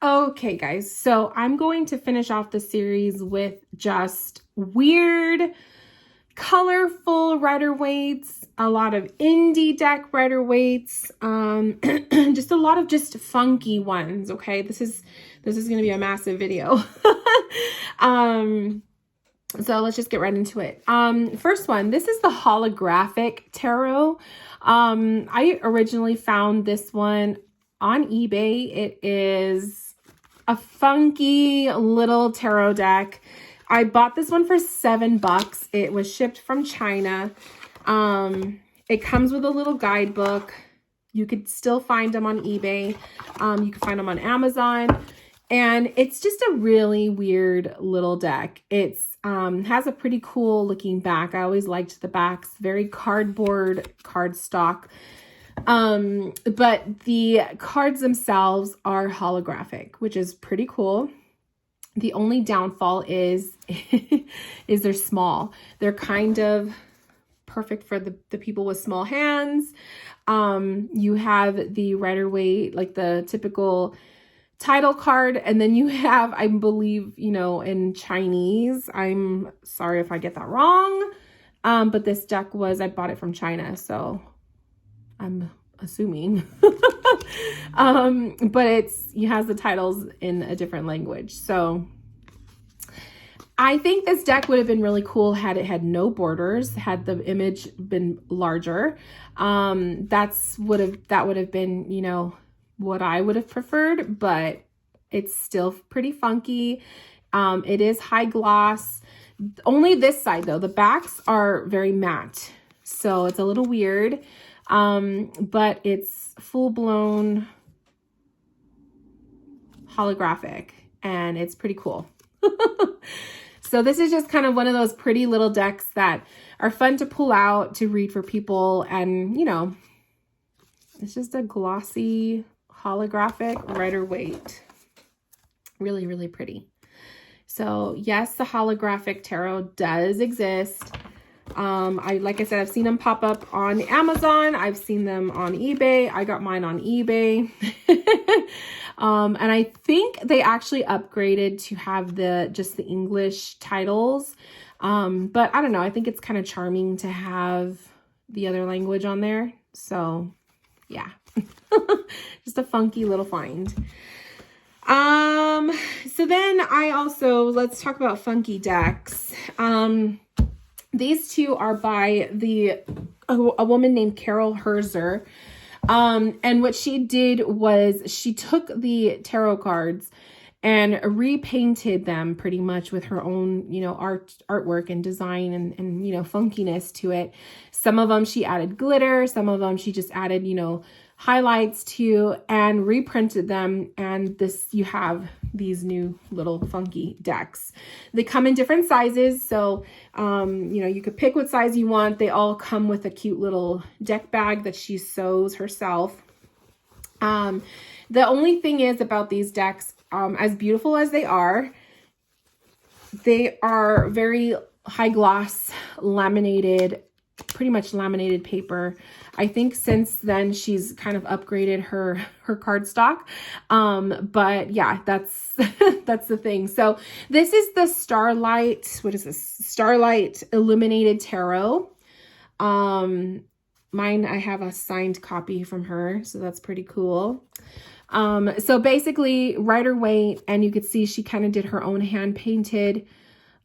Okay, guys, so I'm going to finish off the series with just weird, colorful Rider-Waite's, a lot of indie deck Rider-Waite's, just a lot of just funky ones. Okay, this is going to be a massive video. So let's just get right into it. First one, this is the Holographic Tarot. I originally found this one on eBay. It is a funky little tarot deck. I bought this one for $7. It was shipped from China. It comes with a little guidebook. You could still find them on eBay. You can find them on Amazon. And it's just a really weird little deck. It's has a pretty cool looking back. I always liked the backs. Very cardboard cardstock. But the cards themselves are holographic, which is pretty cool. The only downfall is they're small. They're kind of perfect for the people with small hands. You have the Rider-Waite, like the typical title card, and then you have, I believe, in Chinese. I'm sorry if I get that wrong. But this deck I bought it from China, so I'm assuming. But it has the titles in a different language. So I think this deck would have been really cool had it had no borders, had the image been larger. That would have been, what I would have preferred, but it's still pretty funky. It is high gloss. Only this side though, the backs are very matte. So it's a little weird. But it's full-blown holographic and it's pretty cool. So this is just kind of one of those pretty little decks that are fun to pull out to read for people. And, it's just a glossy holographic Rider-Waite. Really, really pretty. So yes, the Holographic Tarot does exist. Like I said, I've seen them pop up on Amazon. I've seen them on eBay. I got mine on eBay. And I think they actually upgraded to have just the English titles. But I don't know. I think it's kind of charming to have the other language on there. So yeah, just a funky little find. So then let's talk about funky decks. These two are by a woman named Carol Herzer. And what she did was she took the tarot cards and repainted them pretty much with her own, artwork and design and funkiness to it. Some of them she added glitter. Some of them she just added, highlights to, and reprinted them. And you have these new little funky decks. They come in different sizes. So, you could pick what size you want. They all come with a cute little deck bag that she sews herself. The only thing is about these decks, as beautiful as they are very high gloss, laminated, pretty much laminated paper. I think since then she's kind of upgraded her cardstock. But yeah, that's that's the thing. So this is the Starlight. What is this? Starlight Illuminated Tarot. Mine, I have a signed copy from her, so that's pretty cool. So basically Rider-Waite, and you could see she kind of did her own hand painted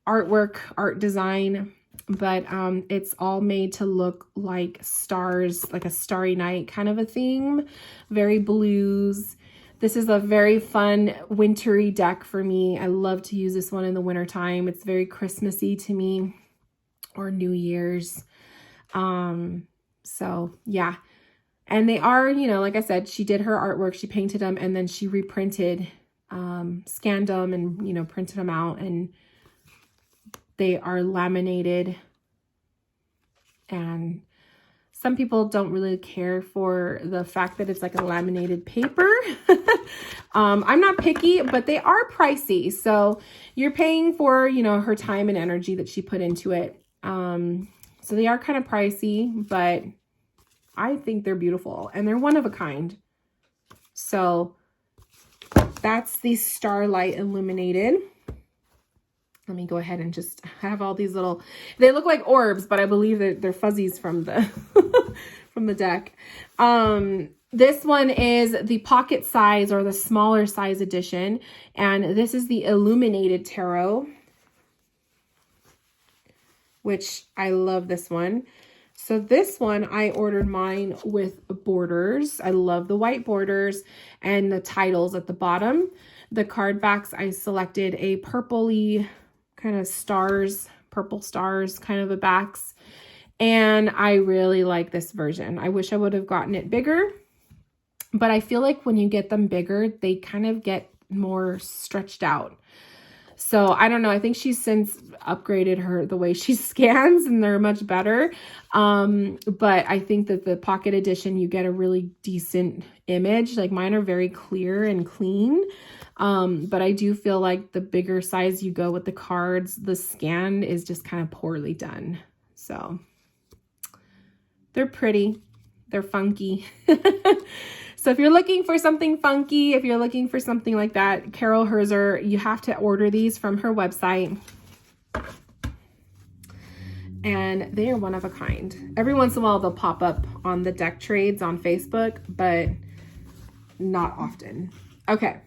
art design. But it's all made to look like stars, like a starry night kind of a theme. Very blues. This is a very fun wintry deck for me. I love to use this one in the wintertime. It's very Christmassy to me, or New Year's. So yeah. And they are, like I said, she did her artwork, she painted them, and then she reprinted, scanned them and, printed them out, and they are laminated. And some people don't really care for the fact that it's like a laminated paper. I'm not picky, but they are pricey. So you're paying for, her time and energy that she put into it. So they are kind of pricey, but I think they're beautiful and they're one of a kind. So that's the Starlight Illuminated. Let me go ahead and just have all these little, they look like orbs, but I believe that they're fuzzies from the, from the deck. This one is the pocket size or the smaller size edition. And this is the Illuminated Tarot, which I love this one. So this one, I ordered mine with borders. I love the white borders and the titles at the bottom. The card backs, I selected a purpley kind of stars, purple stars kind of a backs. And I really like this version. I wish I would have gotten it bigger, but I feel like when you get them bigger, they kind of get more stretched out. So I don't know. I think she's since upgraded the way she scans, and they're much better. But I think that the pocket edition, you get a really decent image. Like mine are very clear and clean. But I do feel like the bigger size you go with the cards, the scan is just kind of poorly done. So they're pretty, they're funky. So if you're looking for something funky, if you're looking for something like that, Carol Herzer, you have to order these from her website. And they are one of a kind. Every once in a while, they'll pop up on the deck trades on Facebook, but not often. Okay.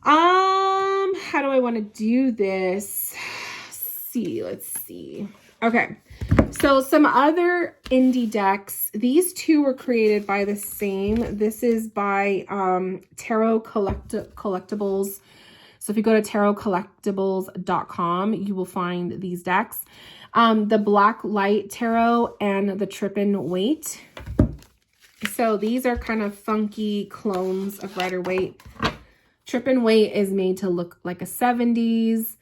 How do I want to do this? Let's see. Okay. So some other indie decks. These two were created by the same. This is by Tarot Collectibles. So if you go to tarotcollectibles.com, you will find these decks. The Black Light Tarot and the Trip and Wait. So these are kind of funky clones of Rider-Waite. Trip and Wait is made to look like a 70s,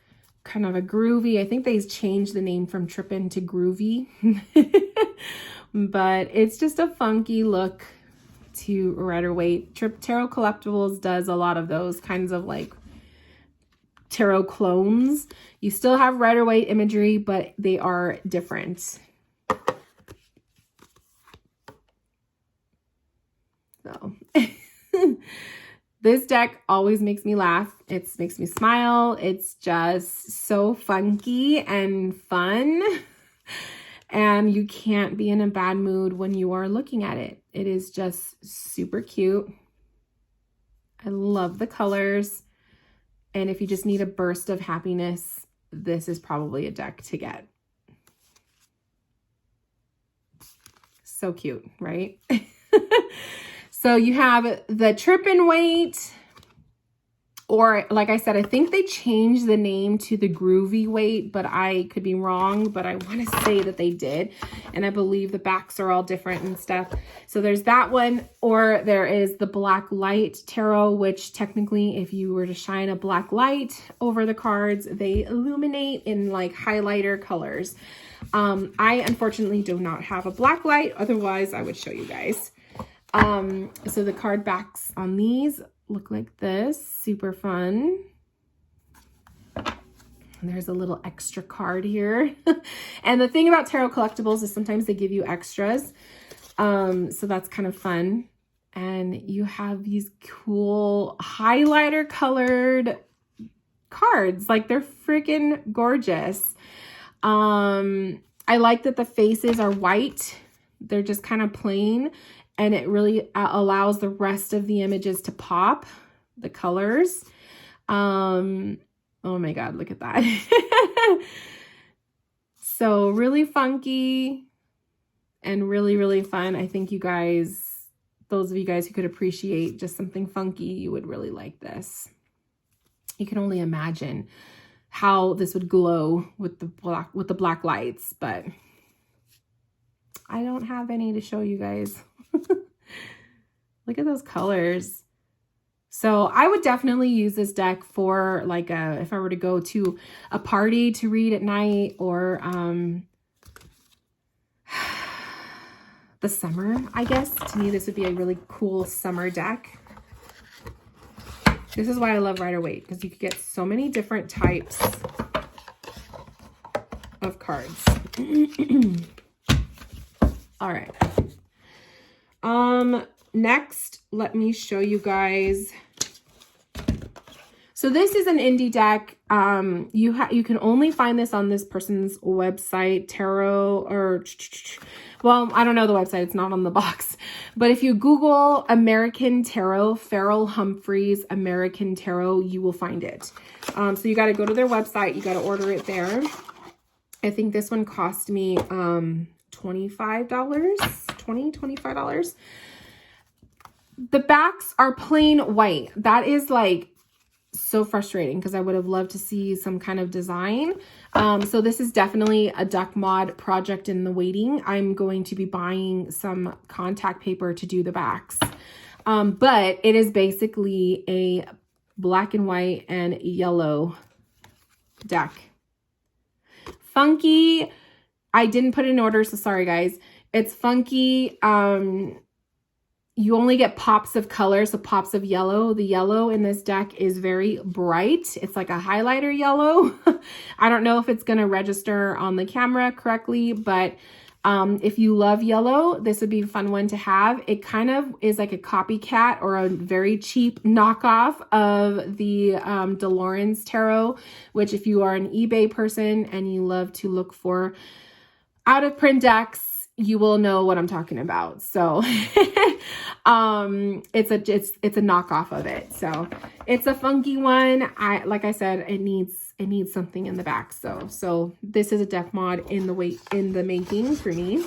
kind of a groovy. I think they changed the name from Trippin' to Groovy. But it's just a funky look to Rider-Waite. Tarot Collectibles does a lot of those kinds of like tarot clones. You still have Rider-Waite imagery, but they are different. So this deck always makes me laugh. It makes me smile. It's just so funky and fun. And you can't be in a bad mood when you are looking at it. It is just super cute. I love the colors. And if you just need a burst of happiness, this is probably a deck to get. So cute, right? So you have the Trip and Wait, or like I said, I think they changed the name to the Groovy Wait, but I could be wrong, but I want to say that they did. And I believe the backs are all different and stuff. So there's that one, or there is the Black Light Tarot, which technically if you were to shine a black light over the cards, they illuminate in like highlighter colors. I unfortunately do not have a black light. Otherwise I would show you guys. So the card backs on these look like this, super fun. And there's a little extra card here. And the thing about Tarot Collectibles is sometimes they give you extras. So that's kind of fun. And you have these cool highlighter colored cards. Like they're freaking gorgeous. I like that the faces are white. They're just kind of plain. And it really allows the rest of the images to pop, the colors. Oh my God, look at that. So really funky and really, really fun. I think you guys, those of you guys who could appreciate just something funky, you would really like this. You can only imagine how this would glow with the black lights, but I don't have any to show you guys. Look at those colors. So I would definitely use this deck for like if I were to go to a party to read at night, or the summer, I guess. To me, this would be a really cool summer deck. This is why I love Rider-Waite, because you could get so many different types of cards. All right. Next, let me show you guys So this is an indie deck. You can only find this on this person's website, tarot, or well, I don't know the website. It's not on the box. But if you Google American Tarot, Farrell Humphreys American Tarot, you will find it. So you got to go to their website. You got to order it there. I think this one cost me $25. The backs are plain white. That is like so frustrating because I would have loved to see some kind of design. So this is definitely a duck mod project in the waiting. I'm going to be buying some contact paper to do the backs. But it is basically a black and white and yellow deck. Funky. I didn't put it in order, so sorry guys. It's funky. You only get pops of color, so pops of yellow. The yellow in this deck is very bright. It's like a highlighter yellow. I don't know if it's going to register on the camera correctly, but if you love yellow, this would be a fun one to have. It kind of is like a copycat or a very cheap knockoff of the DeLorean's Tarot, which if you are an eBay person and you love to look for out-of-print decks, you will know what I'm talking about. So it's a knockoff of it. So it's a funky one. Like I said, it needs something in the back. So this is a deck mod in the making for me.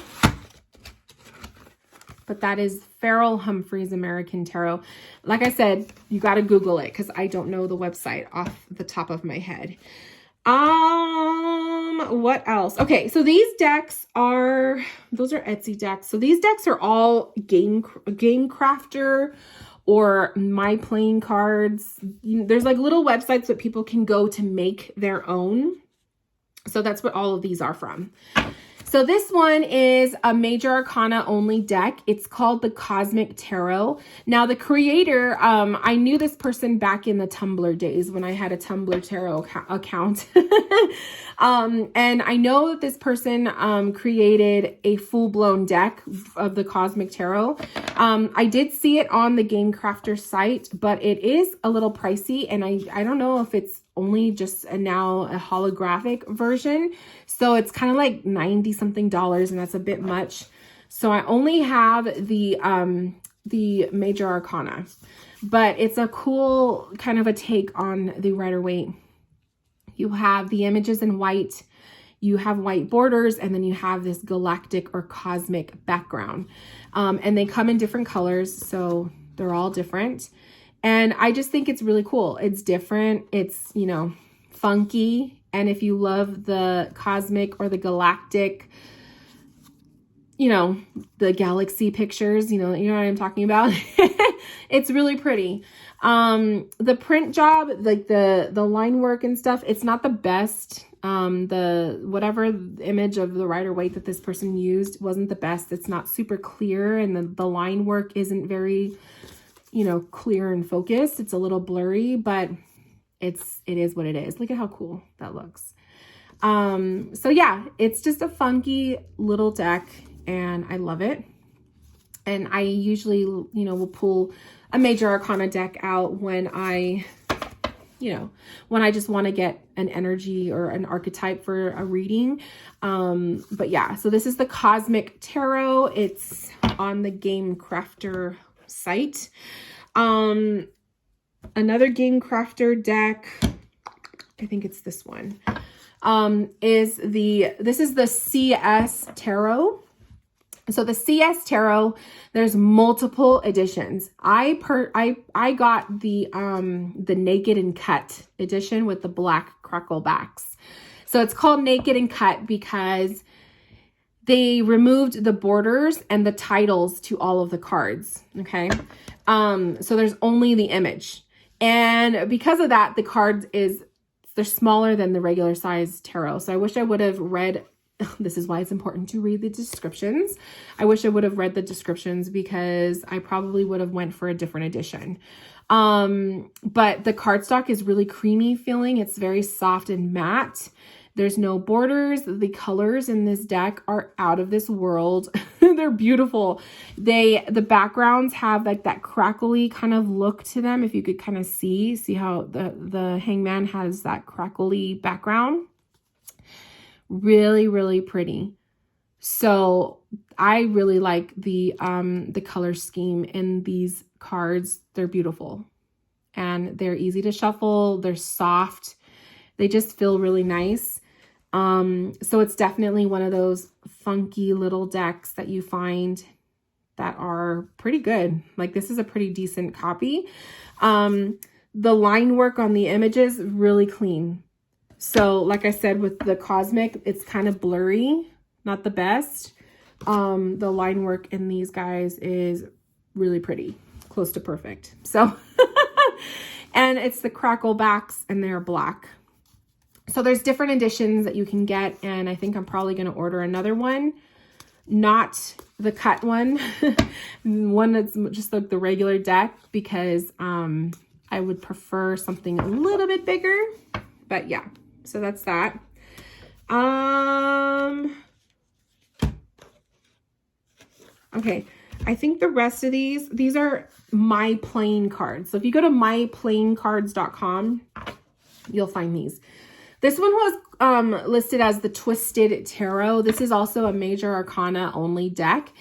But that is Farrell Humphreys American Tarot. Like I said, you got to Google it because I don't know the website off the top of my head. What else? Okay, so these decks those are Etsy decks. So these decks are all Game Crafter or My Playing Cards. There's like little websites that people can go to make their own. So that's what all of these are from. So this one is a Major Arcana only deck. It's called the Cosmic Tarot. Now the creator, I knew this person back in the Tumblr days when I had a Tumblr Tarot account. And I know that this person created a full-blown deck of the Cosmic Tarot. I did see it on the Game Crafter site, but it is a little pricey, and I don't know if it's only just now a holographic version. So it's kind of like $90-something, and that's a bit much. So I only have the Major Arcana, but it's a cool kind of a take on the Rider-Waite. You have the images in white, you have white borders, and then you have this galactic or cosmic background. And they come in different colors, so they're all different. And I just think it's really cool. It's different. It's, you know, funky. And if you love the cosmic or the galactic, you know, the galaxy pictures, you know what I'm talking about? It's really pretty. The print job, like the line work and stuff, it's not the best. Whatever image of the Rider-Waite that this person used wasn't the best. It's not super clear, and the line work isn't very, you know, clear and focused. It's a little blurry, but it is what it is. Look at how cool that looks. So yeah, it's just a funky little deck, and I love it. And I usually, you know, will pull a Major Arcana deck out when I just want to get an energy or an archetype for a reading. But yeah, so this is the Cosmic Tarot. It's on the Game Crafter site. Another Game Crafter deck, I think it's this one, this is the CS Tarot. So the CS Tarot, there's multiple editions. I got the Naked and Cut edition with the black crackle backs. So it's called Naked and Cut because they removed the borders and the titles to all of the cards. Okay. So there's only the image. And because of that, the cards they're smaller than the regular size tarot. So I wish I would have read, this is why it's important to read the descriptions. I wish I would have read the descriptions because I probably would have went for a different edition. But the cardstock is really creamy feeling. It's very soft and matte. There's no borders. The colors in this deck are out of this world. They're beautiful. The backgrounds have like that crackly kind of look to them. If you could kind of see how the hangman has that crackly background. Really, really pretty. So I really like the color scheme in these cards. They're beautiful and they're easy to shuffle. They're soft. They just feel really nice. So it's definitely one of those funky little decks that you find that are pretty good. Like this is a pretty decent copy. The line work on the images, really clean. So like I said, with the Cosmic, it's kind of blurry, not the best. The line work in these guys is really pretty, close to perfect. So, and it's the crackle backs and they're black. So there's different editions that you can get, and I think I'm probably going to order another one, not the cut one, one that's just like the regular deck, because I would prefer something a little bit bigger. But yeah, so that's that. Okay, I think the rest of these are my playing cards. So if you go to myplayingcards.com, you'll find these. This one was listed as the Twisted Tarot. This is also a Major Arcana only deck.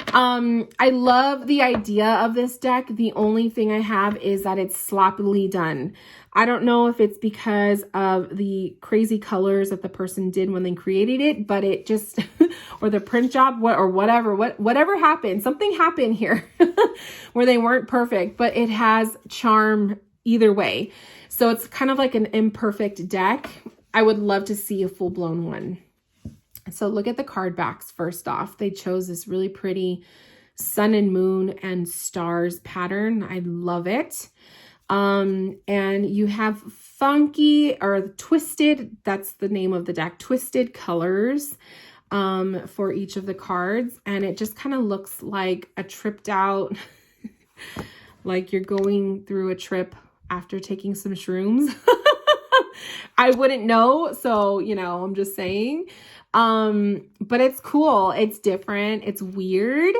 I love the idea of this deck. The only thing I have is that it's sloppily done. I don't know if it's because of the crazy colors that the person did when they created it, but it just, or the print job, whatever happened, something happened here where they weren't perfect, but it has charm either way. So it's kind of like an imperfect deck. I would love to see a full-blown one. So look at the card backs first off. They chose this really pretty sun and moon and stars pattern. I love it. And you have funky or twisted, that's the name of the deck, twisted colors for each of the cards. And it just kind of looks like a tripped out, like you're going through a trip after taking some shrooms. I wouldn't know. So, you know, I'm just saying. But it's cool. It's different. It's weird.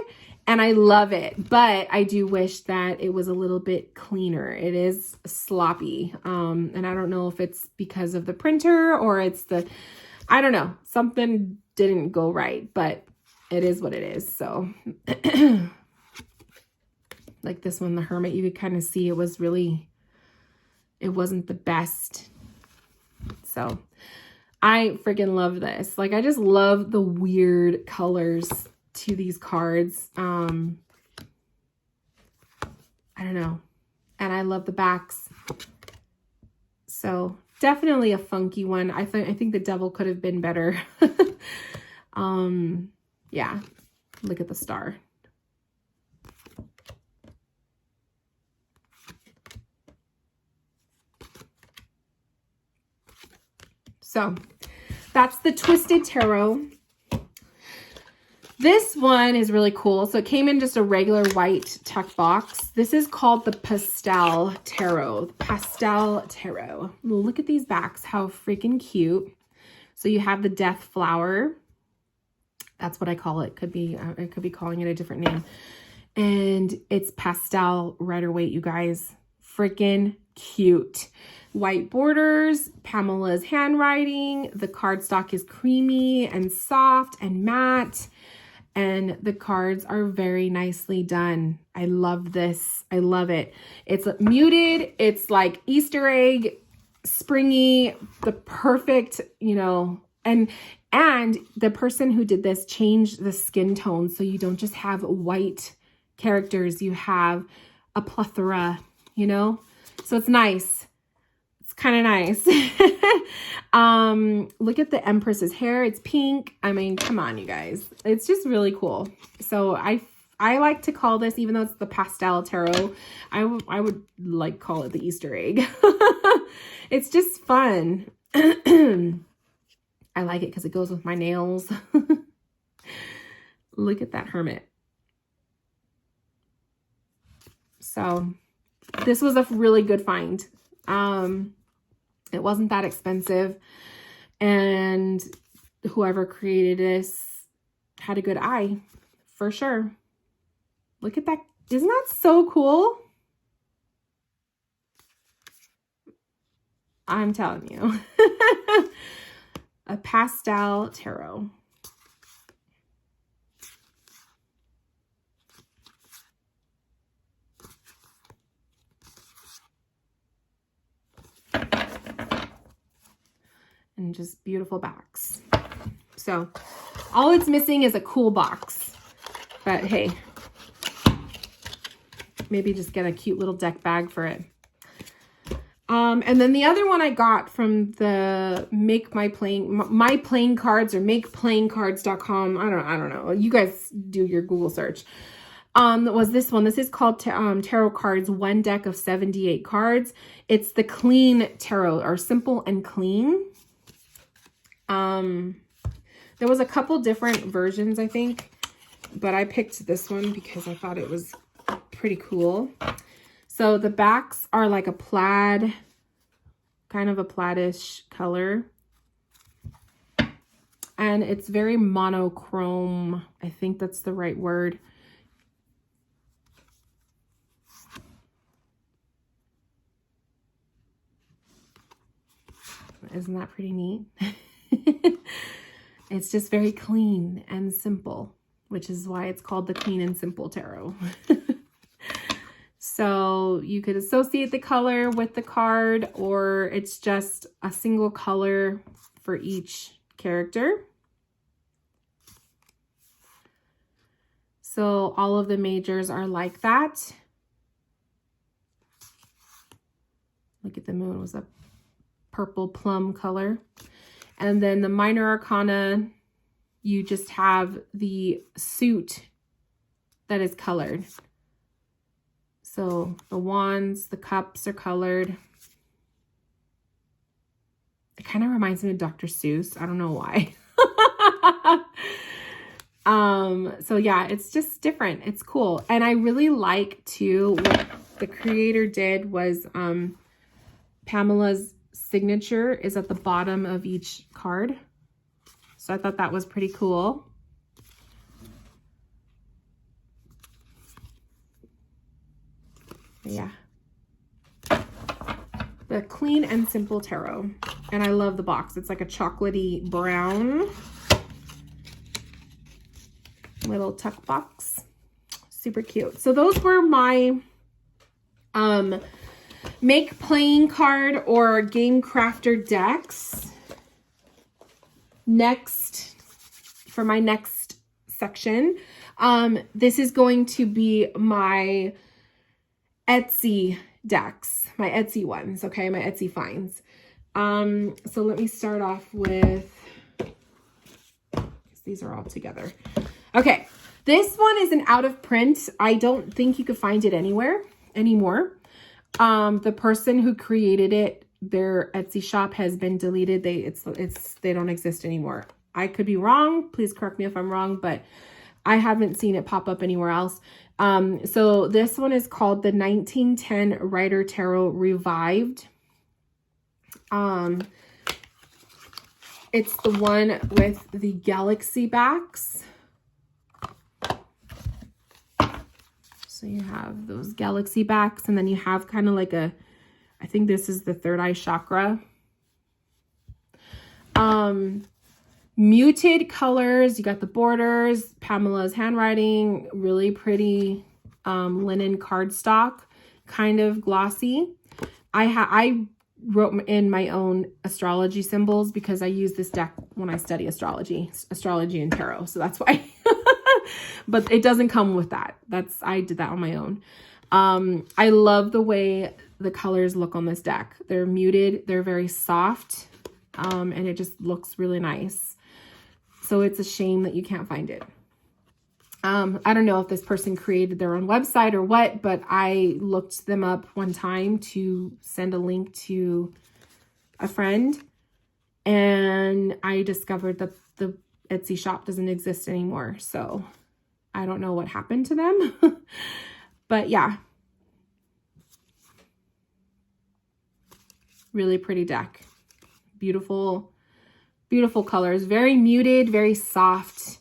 And I love it. But I do wish that it was a little bit cleaner. It is sloppy. And I don't know if it's because of the printer or it's I don't know. Something didn't go right, but it is what it is. So like this one, the Hermit, you could kind of see it wasn't the best. So I freaking love this. Like, I just love the weird colors to these cards. I don't know. And I love the backs. So definitely a funky one. I think the Devil could have been better. Yeah. Look at the star. So that's the Twisted Tarot. This one is really cool. So it came in just a regular white tuck box. This is called the Pastel Tarot. Pastel Tarot. Look at these backs. How freaking cute. So you have the Death Flower. That's what I call it. I could be calling it a different name. And it's pastel Rider-Waite, you guys. Freaking cute. White borders, Pamela's handwriting. The cardstock is creamy and soft and matte. And the cards are very nicely done. I love this. I love it. It's muted. It's like Easter egg, springy, the perfect, you know, and the person who did this changed the skin tone. So you don't just have white characters. You have a plethora, you know, so it's nice. Kind of nice. Look at the Empress's hair. It's pink. I mean, come on, you guys. It's just really cool. So I like to call this, even though it's the Pastel Tarot, I would like call it the Easter egg. It's just fun. I like it because it goes with my nails. Look at that Hermit. So this was a really good find. It wasn't that expensive. And whoever created this had a good eye, for sure. Look at that. Isn't that so cool? I'm telling you. A Pastel Tarot. And just beautiful backs. So all it's missing is a cool box. But hey, maybe just get a cute little deck bag for it. And then the other one I got from the My Playing Cards or MakePlayingCards.com. I don't know. You guys do your Google search. Was this one. This is called Tarot Cards, one deck of 78 cards. It's the clean tarot, or simple and clean. There was a couple different versions, I think, but I picked this one because I thought it was pretty cool. So the backs are like a plaid, kind of a plaid-ish color. And it's very monochrome. I think that's the right word. Isn't that pretty neat? It's just very clean and simple, which is why it's called the Clean and Simple Tarot. So you could associate the color with the card, or it's just a single color for each character. So all of the majors are like that. Look at the moon, was a purple plum color. And then the minor arcana, you just have the suit that is colored. So the wands, the cups are colored. It kind of reminds me of Dr. Seuss. I don't know why. So yeah, it's just different. It's cool. And I really like too, what the creator did was Pamela's signature is at the bottom of each card. So I thought that was pretty cool. Yeah. The Clean and Simple Tarot. And I love the box. It's like a chocolatey brown little tuck box. Super cute. So those were my Make Playing Card or Game Crafter decks. Next, for my next section, this is going to be my Etsy decks, my Etsy ones, okay, my Etsy finds. So let me start off with, these are all together. Okay, this one is an out of print. I don't think you could find it anywhere anymore. The person who created it, their Etsy shop has been deleted. They don't exist anymore. I could be wrong. Please correct me if I'm wrong, but I haven't seen it pop up anywhere else. So this one is called the 1910 Rider Tarot Revived. It's the one with the galaxy backs. So you have those galaxy backs, and then you have kind of like a, I think this is the third eye chakra. Muted colors. You got the borders, Pamela's handwriting, really pretty linen cardstock, kind of glossy. I wrote in my own astrology symbols because I use this deck when I study astrology and tarot. So that's why. But it doesn't come with that. I did that on my own. I love the way the colors look on this deck. They're muted. They're very soft. And it just looks really nice. So it's a shame that you can't find it. I don't know if this person created their own website or what, but I looked them up one time to send a link to a friend, and I discovered that the Etsy shop doesn't exist anymore. So I don't know what happened to them, but yeah, really pretty deck. Beautiful Beautiful colors, very muted, very soft.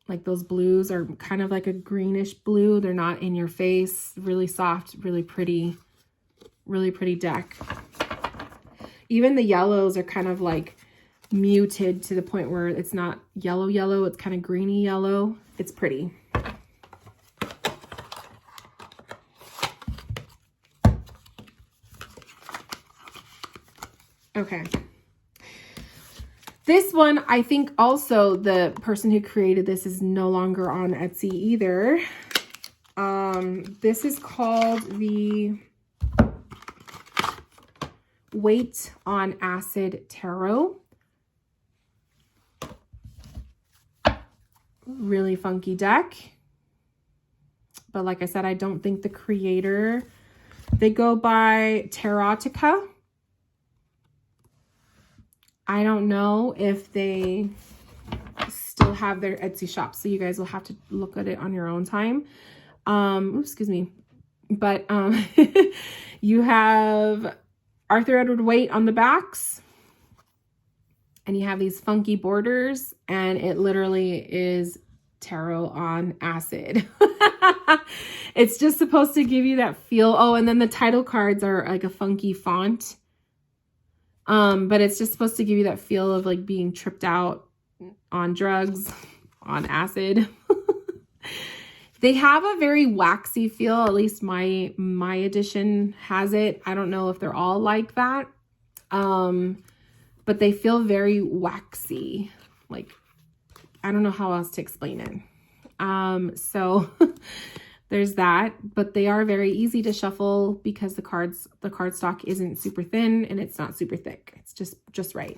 Like those blues are kind of like a greenish blue. They're not in your face. Really soft, really pretty deck. Even the yellows are kind of like muted to the point where it's not yellow, it's kind of greeny yellow. It's pretty. Okay. This one, I think also the person who created this is no longer on Etsy either. This is called the Weight on Acid Tarot. Really funky deck. But like I said, I don't think the creator, they go by Tarotica. I don't know if they still have their Etsy shop, so you guys will have to look at it on your own time. Excuse me. But you have Arthur Edward Waite on the backs, and you have these funky borders, and it literally is tarot on acid. It's just supposed to give you that feel. Oh, and then the title cards are like a funky font. But it's just supposed to give you that feel of like being tripped out on drugs, on acid. They have a very waxy feel. At least my edition has it. I don't know if they're all like that. But they feel very waxy. Like, I don't know how else to explain it. So there's that, but they are very easy to shuffle because the cardstock isn't super thin and it's not super thick. It's just right.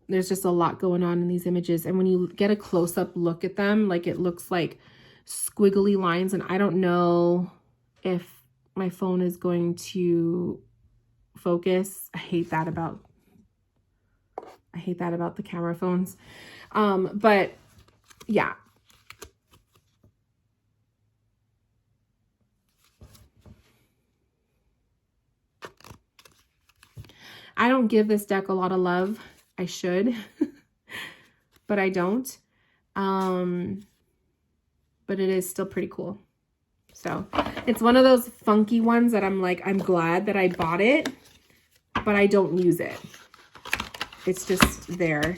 There's just a lot going on in these images. And when you get a close-up look at them, like it looks like squiggly lines. And I don't know if my phone is going to focus. I hate that about the camera phones. But yeah. I don't give this deck a lot of love. I should, but I don't. But it is still pretty cool. So it's one of those funky ones that I'm like, I'm glad that I bought it, but I don't use it. It's just there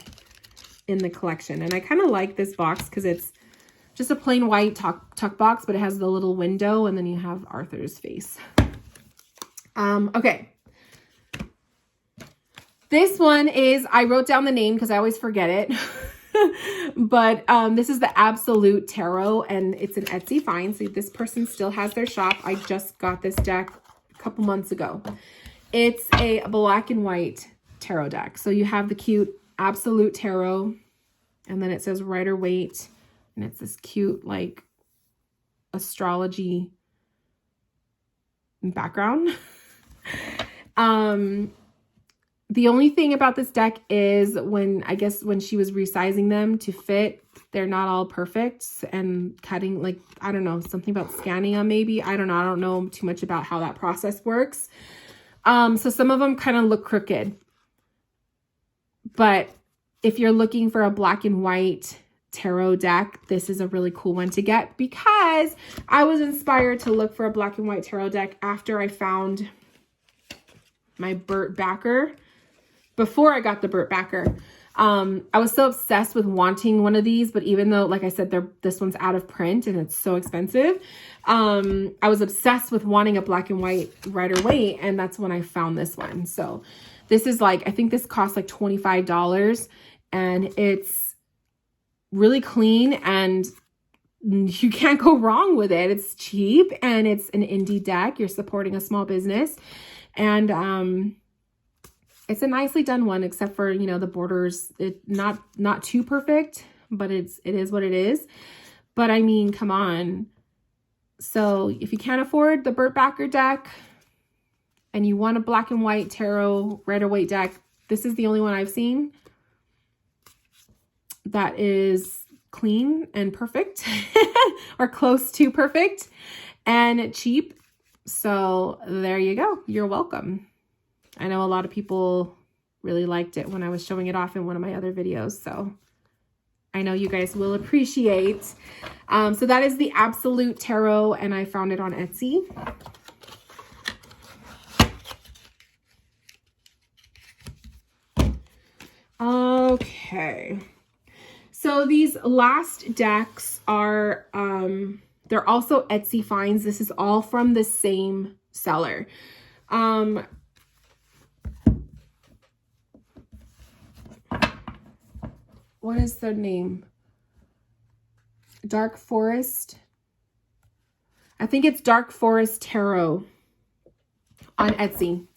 in the collection. And I kind of like this box because it's just a plain white tuck box, but it has the little window and then you have Arthur's face. Okay. This one is, I wrote down the name because I always forget it. But this is the Absolute Tarot, and it's an Etsy find. So this person still has their shop. I just got this deck a couple months ago. It's a black and white tarot deck. So you have the cute Absolute Tarot, and then it says Rider Waite, and it's this cute like astrology background. The only thing about this deck is when she was resizing them to fit, they're not all perfect, and cutting, like, I don't know, something about scanning them maybe. I don't know. I don't know too much about how that process works. So some of them kind of look crooked. But if you're looking for a black and white tarot deck, this is a really cool one to get, because I was inspired to look for a black and white tarot deck after I found my Burt Backer. Before I got the Burt Backer, I was so obsessed with wanting one of these, but even though, like I said, this one's out of print and it's so expensive, I was obsessed with wanting a black and white Rider Waite, and that's when I found this one. So this is like, I think this costs like $25, and it's really clean, and you can't go wrong with it. It's cheap, and it's an indie deck. You're supporting a small business, and it's a nicely done one, except for, you know, the borders, not too perfect, but it is what it is. But I mean, come on. So if you can't afford the Burt Backer deck and you want a black and white tarot Rider Waite deck, this is the only one I've seen that is clean and perfect or close to perfect and cheap. So there you go. You're welcome. I know a lot of people really liked it when I was showing it off in one of my other videos. So I know you guys will appreciate. So that is the Absolute Tarot, and I found it on Etsy. Okay. So these last decks are, they're also Etsy finds. This is all from the same seller. What is the name? Dark Forest. I think it's Dark Forest Tarot on Etsy.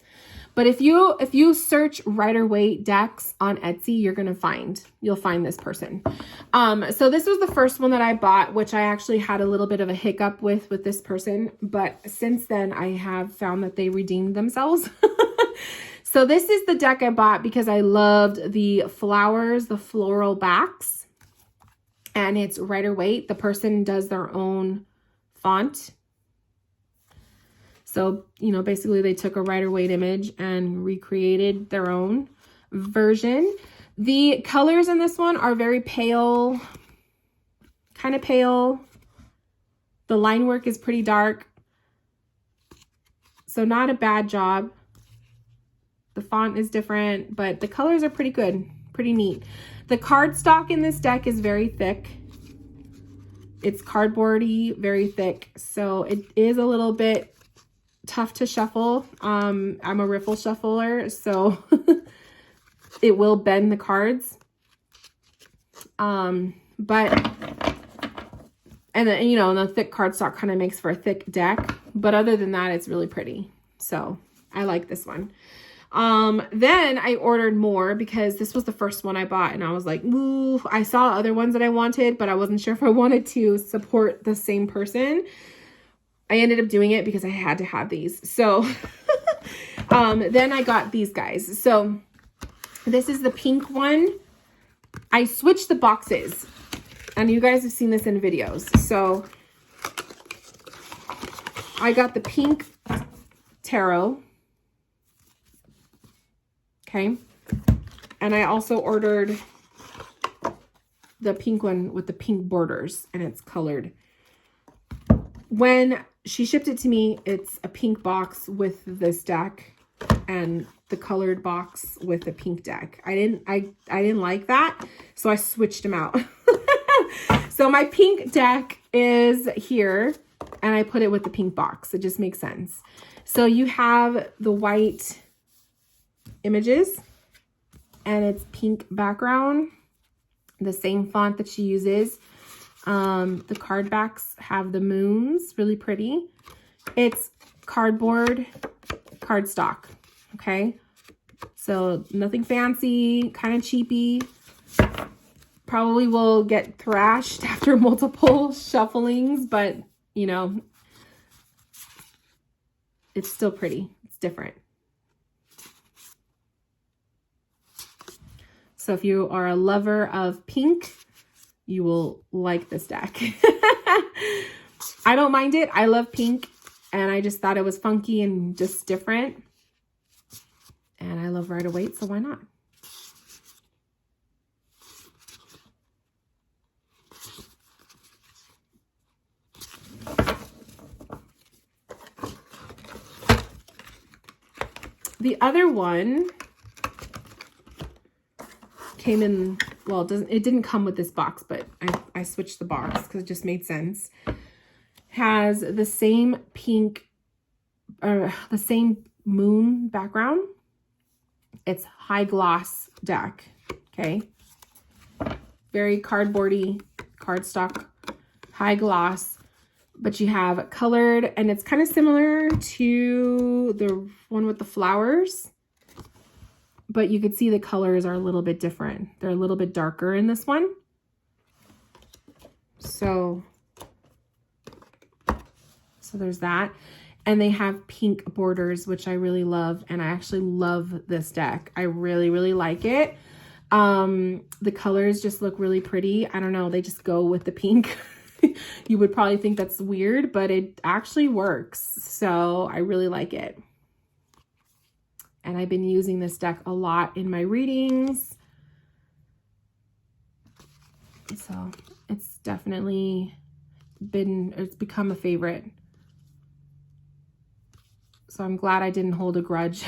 But if you search Rider-Waite decks on Etsy, you'll find this person. So this was the first one that I bought, which I actually had a little bit of a hiccup with this person, but since then I have found that they redeemed themselves. So this is the deck I bought because I loved the flowers, the floral backs, and it's Rider-Waite. The person does their own font. So, you know, basically they took a Rider-Waite image and recreated their own version. The colors in this one are very pale, kind of pale. The line work is pretty dark. So not a bad job. The font is different, but the colors are pretty good, pretty neat. The cardstock in this deck is very thick. It's cardboardy, very thick. So it is a little bit tough to shuffle. I'm a riffle shuffler, so it will bend the cards. And then, you know, the thick cardstock kind of makes for a thick deck. But other than that, it's really pretty. So I like this one. Then I ordered more because this was the first one I bought and I was like, ooh, I saw other ones that I wanted, but I wasn't sure if I wanted to support the same person. I ended up doing it because I had to have these. So, then I got these guys. So this is the pink one. I switched the boxes and you guys have seen this in videos. So I got the pink tarot. Okay. And I also ordered the pink one with the pink borders and it's colored. When she shipped it to me, it's a pink box with this deck and the colored box with a pink deck. I didn't like that, so I switched them out. So my pink deck is here and I put it with the pink box. It just makes sense. So you have the white images and it's pink background, the same font that she uses. The card backs have the moons, really pretty. It's cardboard cardstock. Okay, so nothing fancy, kind of cheapy. Probably will get thrashed after multiple shufflings, but you know, it's still pretty. It's different. So if you are a lover of pink, you will like this deck. I don't mind it. I love pink and I just thought it was funky and just different. And I love Rider-Waite, so why not? The other one came in, well, it didn't come with this box, but I switched the box because it just made sense. Has the same pink, the same moon background. It's high gloss deck, okay? Very cardboardy, cardstock, high gloss, but you have colored, and it's kind of similar to the one with the flowers, but you could see the colors are a little bit different. They're a little bit darker in this one. So there's that. And they have pink borders, which I really love. And I actually love this deck. I really, really like it. The colors just look really pretty. I don't know. They just go with the pink. You would probably think that's weird, but it actually works. So I really like it. And I've been using this deck a lot in my readings. So it's definitely it's become a favorite. So I'm glad I didn't hold a grudge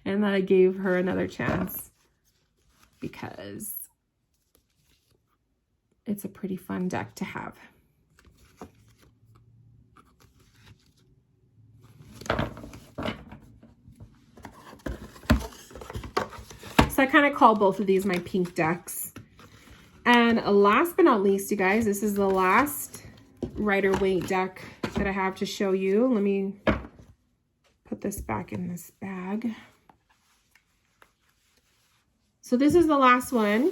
and that I gave her another chance, because it's a pretty fun deck to have. So I kind of call both of these my pink decks. And last but not least, you guys, this is the last Rider-Waite deck that I have to show you. Let me put this back in this bag. So this is the last one.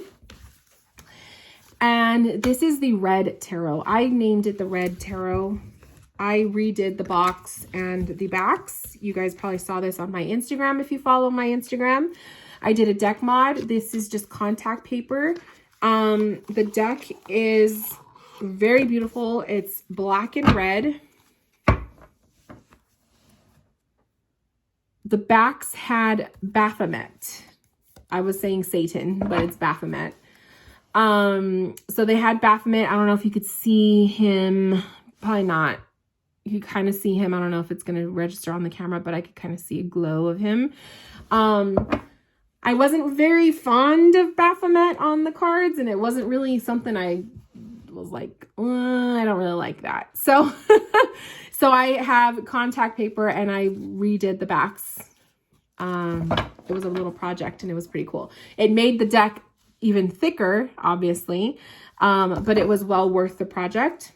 And this is the Red Tarot. I named it the Red Tarot. I redid the box and the backs. You guys probably saw this on my Instagram if you follow my Instagram. I did a deck mod. This is just contact paper. The deck is very beautiful. It's black and red. The backs had Baphomet. I was saying Satan, but it's Baphomet. So they had Baphomet. I don't know if you could see him. Probably not. You could kind of see him. I don't know if it's going to register on the camera, but I could kind of see a glow of him. I wasn't very fond of Baphomet on the cards, and it wasn't really something I was like, I don't really like that. So, so I have contact paper and I redid the backs. It was a little project and it was pretty cool. It made the deck even thicker, obviously, but it was well worth the project.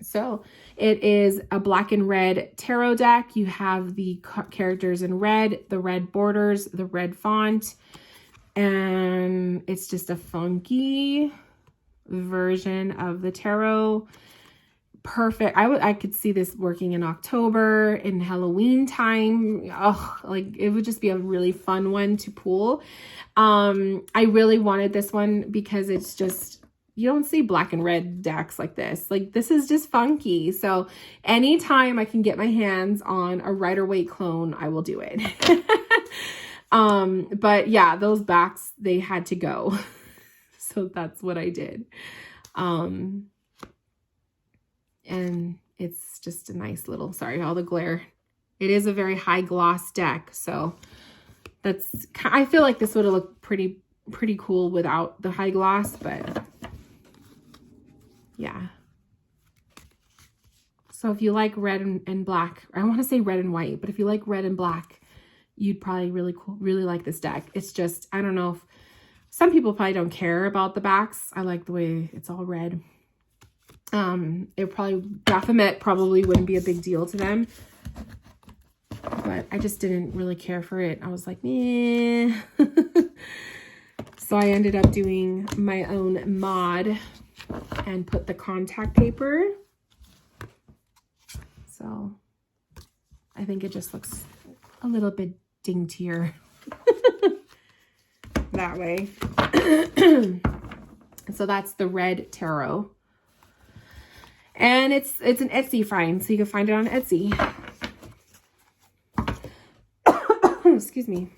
So it is a black and red tarot deck. You have the characters in red, the red borders, the red font, and it's just a funky version of the tarot. Perfect. I could see this working in October, in Halloween time. Oh, like it would just be a really fun one to pull. I really wanted this one because it's just, you don't see black and red decks like this. Like this is just funky. So anytime I can get my hands on a Rider-Waite clone, I will do it. But yeah, those backs, they had to go. So that's what I did. And it's just a nice little, sorry, all the glare. It is a very high gloss deck. So that's, I feel like this would have looked pretty cool without the high gloss, but yeah. So if you like red and black, I want to say red and white, but if you like red and black, you'd probably really like this deck. It's just, I don't know if some people probably don't care about the backs. I like the way it's all red. Baphomet probably wouldn't be a big deal to them, but I just didn't really care for it. I was like, meh. So I ended up doing my own mod and put the contact paper. So I think it just looks a little bit daintier that way. So that's the Red Tarot. And it's an Etsy find, so you can find it on Etsy. Excuse me.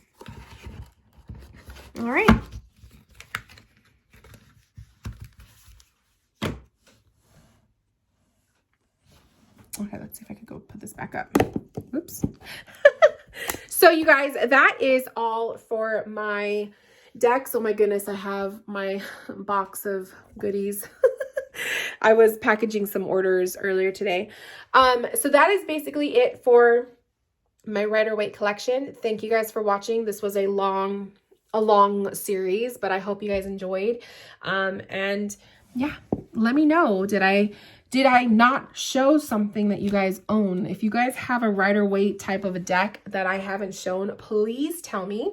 All right. Okay, let's see if I can go put this back up. Oops. So you guys, that is all for my decks. Oh my goodness, I have my box of goodies. I was packaging some orders earlier today. So that is basically it for my Rider-Waite collection. Thank you guys for watching. This was a long series, but I hope you guys enjoyed. And yeah, let me know, did I not show something that you guys own? If you guys have a Rider-Waite type of a deck that I haven't shown, please tell me.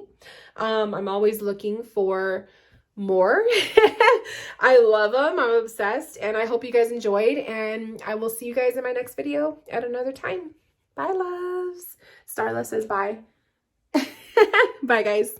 I'm always looking for more. I love them. I'm obsessed, and I hope you guys enjoyed, and I will see you guys in my next video at another time. Bye, loves. Starla says bye. Bye, guys.